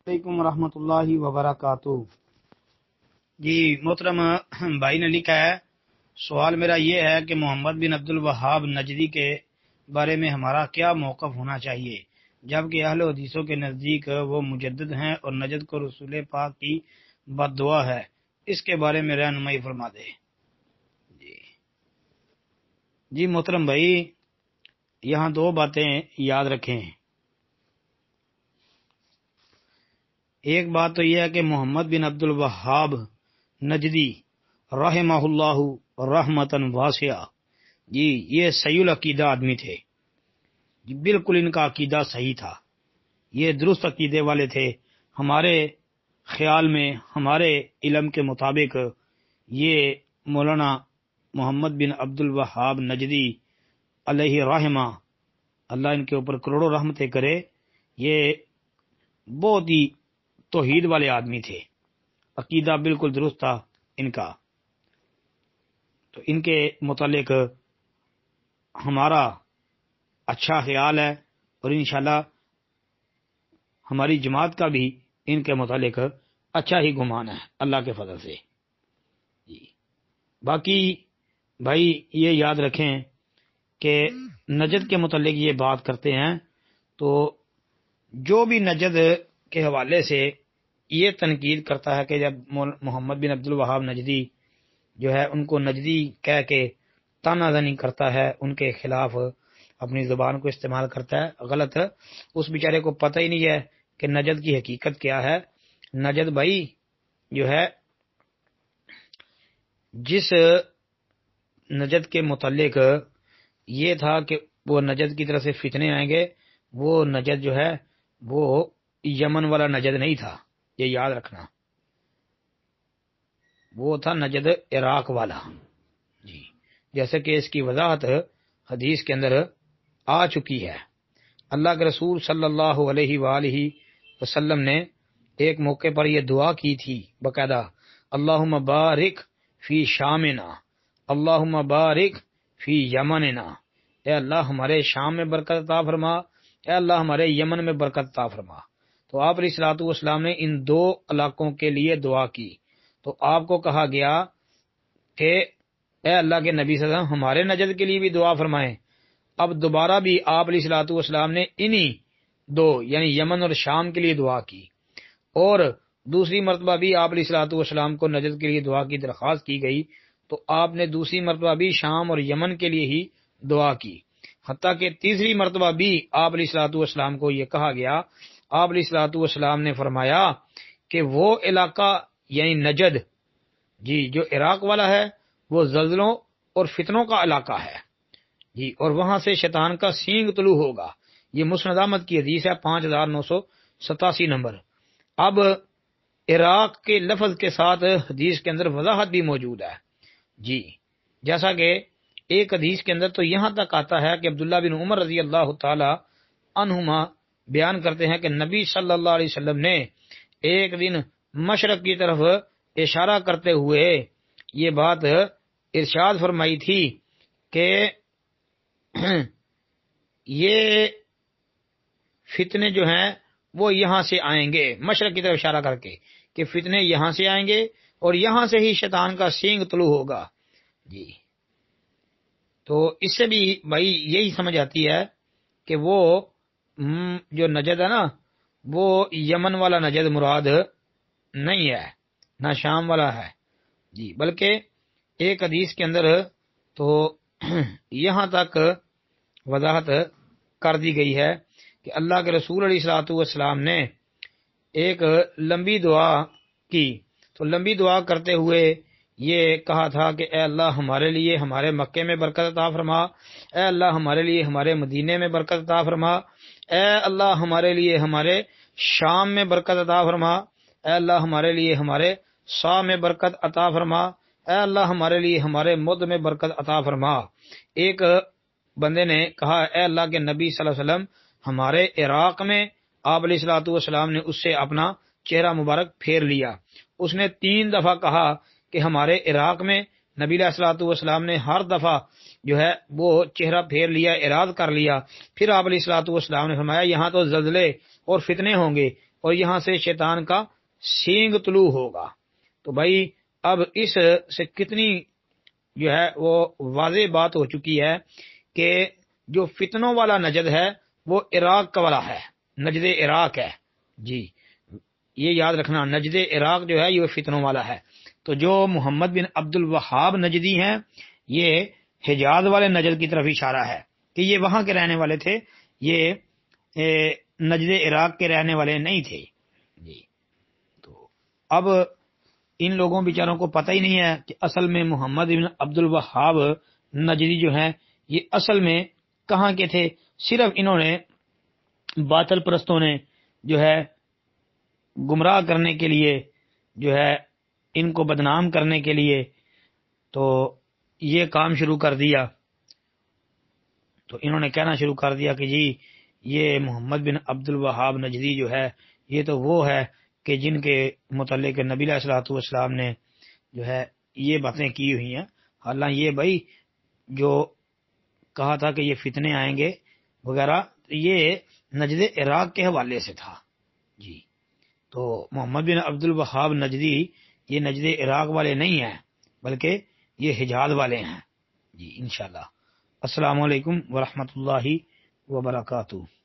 علیکم ورحمۃ اللہ وبرکاتہ۔ جی محترم بھائی نے لکھا ہے، سوال میرا یہ ہے کہ محمد بن عبد الوہاب نجدی کے بارے میں ہمارا کیا موقف ہونا چاہیے، جبکہ اہل حدیثوں کے نزدیک وہ مجدد ہیں اور نجد کو رسول پاک کی بد دعا ہے، اس کے بارے میں رہنمائی فرما دے۔ جی محترم بھائی، یہاں دو باتیں یاد رکھیں۔ ایک بات تو یہ ہے کہ محمد بن عبد الوہاب نجدی رحمہ اللہ رحمتاً واسعہ، جی یہ صحیح العقیدہ آدمی تھے، جی بالکل ان کا عقیدہ صحیح تھا، یہ درست عقیدے والے تھے۔ ہمارے خیال میں، ہمارے علم کے مطابق یہ مولانا محمد بن عبد الوہاب نجدی علیہ رحمہ، اللہ ان کے اوپر کروڑوں رحمتیں کرے، یہ بہت ہی توحید والے آدمی تھے، عقیدہ بالکل درست تھا ان کا۔ تو ان کے متعلق ہمارا اچھا خیال ہے اور انشاءاللہ ہماری جماعت کا بھی ان کے متعلق اچھا ہی گمان ہے اللہ کے فضل سے۔ جی باقی بھائی یہ یاد رکھیں کہ نجد کے متعلق یہ بات کرتے ہیں تو جو بھی نجد کے حوالے سے یہ تنقید کرتا ہے کہ جب محمد بن عبد الوہاب نجدی جو ہے ان کو نجدی کہہ کے طعنہ زنی کرتا ہے، ان کے خلاف اپنی زبان کو استعمال کرتا ہے، غلط ہے۔ اس بیچارے کو پتہ ہی نہیں ہے کہ نجد کی حقیقت کیا ہے۔ نجد بھائی جو ہے، جس نجد کے متعلق یہ تھا کہ وہ نجد کی طرف سے فتنے آئیں گے، وہ نجد جو ہے وہ یمن والا نجد نہیں تھا، یہ یاد رکھنا، وہ تھا نجد عراق والا۔ جی جیسے کہ اس کی وضاحت حدیث کے اندر آ چکی ہے۔ اللہ کے رسول صلی اللہ علیہ وآلہ وسلم نے ایک موقع پر یہ دعا کی تھی باقاعدہ، اللہم بارک فی شامنا، اللہم بارک فی یمننا، اے اللہ ہمارے شام میں برکت عطا فرما، اے اللہ ہمارے یمن میں برکت عطا فرما۔ تو آپ علیہ الصلوۃ والسلام نے ان دو علاقوں کے لیے دعا کی، تو آپ کو کہا گیا کہ اے اللہ کے نبی صلی اللہ علیہ وسلم ہمارے نجد کے لیے بھی دعا فرمائیں۔ اب دوبارہ بھی آپ علیہ الصلوۃ والسلام نے انہی دو یعنی یمن اور شام کے لیے دعا کی، اور دوسری مرتبہ بھی آپ علیہ الصلوۃ والسلام کو نجد کے لیے دعا کی درخواست کی گئی، تو آپ نے دوسری مرتبہ بھی شام اور یمن کے لیے ہی دعا کی، حتیٰ کہ تیسری مرتبہ بھی آپ علیہ الصلوۃ والسلام کو یہ کہا گیا، آپ علیہ الصلوۃ والسلام نے فرمایا کہ وہ علاقہ یعنی نجد جی جو عراق والا ہے وہ زلزلوں اور فتنوں کا علاقہ ہے جی، اور وہاں سے شیطان کا سینگ طلوع ہوگا۔ یہ مسند احمد کی حدیث ہے 5987 نمبر۔ اب عراق کے لفظ کے ساتھ حدیث کے اندر وضاحت بھی موجود ہے جی، جیسا کہ ایک حدیث کے اندر تو یہاں تک آتا ہے کہ عبداللہ بن عمر رضی اللہ تعالی عنہما بیان کرتے ہیں کہ نبی صلی اللہ علیہ وسلم نے ایک دن مشرق کی طرف اشارہ کرتے ہوئے یہ بات ارشاد فرمائی تھی کہ یہ فتنے جو ہیں وہ یہاں سے آئیں گے، مشرق کی طرف اشارہ کر کے کہ فتنے یہاں سے آئیں گے اور یہاں سے ہی شیطان کا سینگ طلوع ہوگا جی۔ تو اس سے بھی بھائی یہی سمجھ آتی ہے کہ وہ جو نجد ہے نا وہ یمن والا نجد مراد نہیں ہے، نہ شام والا ہے جی، بلکہ ایک حدیث کے اندر تو یہاں تک وضاحت کر دی گئی ہے کہ اللہ کے رسول علیہ الصلوۃ والسلام نے ایک لمبی دعا کی، تو لمبی دعا کرتے ہوئے یہ کہا تھا کہ اے اللہ ہمارے لیے ہمارے مکے میں برکت عطا فرما، اے اللہ ہمارے لیے ہمارے مدینے میں برکت عطا فرما، اے اللہ ہمارے لیے ہمارے شام میں برکت عطا فرما، اے اللہ ہمارے لیے ہمارے سا میں برکت عطا فرما، اے اللہ ہمارے لیے ہمارے مد میں برکت عطا فرما۔ ایک بندے نے کہا اے اللہ کے نبی صلی اللہ علیہ وسلم ہمارے عراق میں، آپ علیہ الصلوۃ والسلام نے اس سے اپنا چہرہ مبارک پھیر لیا۔ اس نے 3 دفعہ کہا کہ ہمارے عراق میں، نبی علیہ الصلوۃ والسلام نے ہر دفعہ جو ہے وہ چہرہ پھیر لیا، اعراض کر لیا۔ پھر آپ علیہ الصلوۃ والسلام نے فرمایا یہاں تو زلزلے اور فتنے ہوں گے، اور یہاں سے شیطان کا سینگ طلوع ہوگا۔ تو بھائی اب اس سے کتنی جو ہے وہ واضح بات ہو چکی ہے کہ جو فتنوں والا نجد ہے وہ عراق کا والا ہے، نجد عراق ہے جی، یہ یاد رکھنا، نجد عراق جو ہے یہ فتنوں والا ہے۔ تو جو محمد بن عبد الوہاب نجدی ہیں یہ حجاز والے نجد کی طرف اشارہ ہے کہ یہ وہاں کے رہنے والے تھے، یہ نجد عراق کے رہنے والے نہیں تھے جی۔ تو اب ان لوگوں بیچاروں کو پتہ ہی نہیں ہے کہ اصل میں محمد بن عبد الوہاب نجدی جو ہیں یہ اصل میں کہاں کے تھے، صرف انہوں نے باطل پرستوں نے جو ہے گمراہ کرنے کے لیے، جو ہے ان کو بدنام کرنے کے لیے تو یہ کام شروع کر دیا۔ تو انہوں نے کہنا شروع کر دیا کہ جی یہ محمد بن عبد الوہاب نجدی جو ہے یہ تو وہ ہے کہ جن کے متعلق نبی علیہ الصلوۃ والسلام نے جو ہے یہ باتیں کی ہوئی ہیں۔ حالانکہ یہ بھائی جو کہا تھا کہ یہ فتنے آئیں گے وغیرہ یہ نجد عراق کے حوالے سے تھا جی۔ تو محمد بن عبد الوہاب نجدی یہ نجد عراق والے نہیں ہیں بلکہ یہ حجاز والے ہیں جی انشاءاللہ۔ السلام علیکم ورحمۃ اللہ وبرکاتہ۔